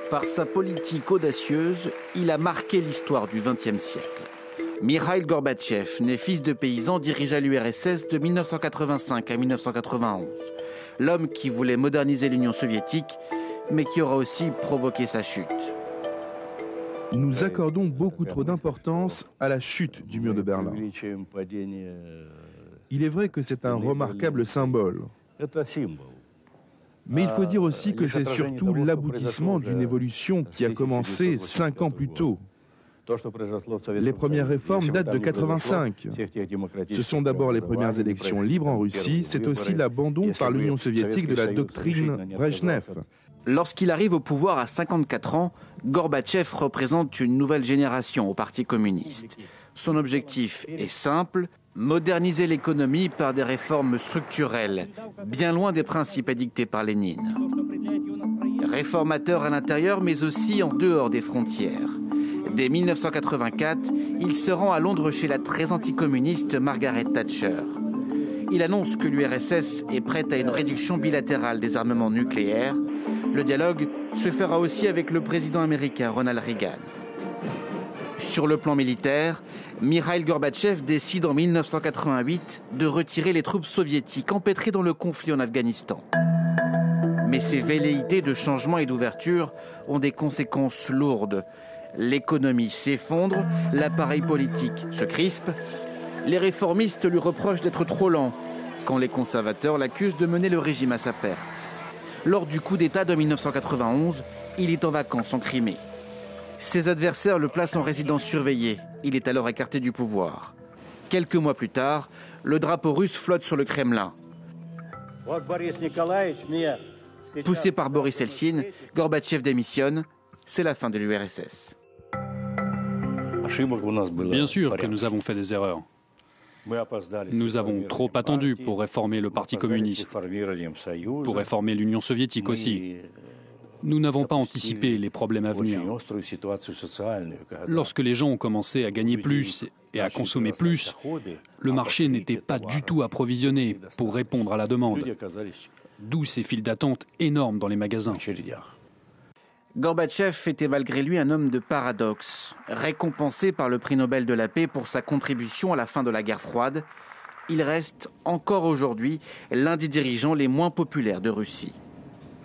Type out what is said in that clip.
Par sa politique audacieuse, il a marqué l'histoire du XXe siècle. Mikhaïl Gorbatchev, né fils de paysan, dirigea l'URSS de 1985 à 1991. L'homme qui voulait moderniser l'Union soviétique, mais qui aura aussi provoqué sa chute. Nous accordons beaucoup trop d'importance à la chute du mur de Berlin. Il est vrai que c'est un remarquable symbole. Mais il faut dire aussi que c'est surtout l'aboutissement d'une évolution qui a commencé 5 ans plus tôt. Les premières réformes datent de 1985. Ce sont d'abord les premières élections libres en Russie, c'est aussi l'abandon par l'Union soviétique de la doctrine Brejnev. Lorsqu'il arrive au pouvoir à 54 ans, Gorbatchev représente une nouvelle génération au Parti communiste. Son objectif est simple, moderniser l'économie par des réformes structurelles, bien loin des principes édictés par Lénine. Réformateur à l'intérieur, mais aussi en dehors des frontières. Dès 1984, il se rend à Londres chez la très anticommuniste Margaret Thatcher. Il annonce que l'URSS est prête à une réduction bilatérale des armements nucléaires. Le dialogue se fera aussi avec le président américain Ronald Reagan. Sur le plan militaire, Mikhaïl Gorbatchev décide en 1988 de retirer les troupes soviétiques empêtrées dans le conflit en Afghanistan. Mais ces velléités de changement et d'ouverture ont des conséquences lourdes. L'économie s'effondre, l'appareil politique se crispe. Les réformistes lui reprochent d'être trop lent, quand les conservateurs l'accusent de mener le régime à sa perte. Lors du coup d'État de 1991, il est en vacances en Crimée. Ses adversaires le placent en résidence surveillée. Il est alors écarté du pouvoir. Quelques mois plus tard, le drapeau russe flotte sur le Kremlin. Poussé par Boris Eltsine, Gorbatchev démissionne. C'est la fin de l'URSS. Bien sûr que nous avons fait des erreurs. Nous avons trop attendu pour réformer le Parti communiste, pour réformer l'Union soviétique aussi. Nous n'avons pas anticipé les problèmes à venir. Lorsque les gens ont commencé à gagner plus et à consommer plus, le marché n'était pas du tout approvisionné pour répondre à la demande. D'où ces files d'attente énormes dans les magasins. Gorbatchev était malgré lui un homme de paradoxe. Récompensé par le prix Nobel de la paix pour sa contribution à la fin de la guerre froide, il reste encore aujourd'hui l'un des dirigeants les moins populaires de Russie.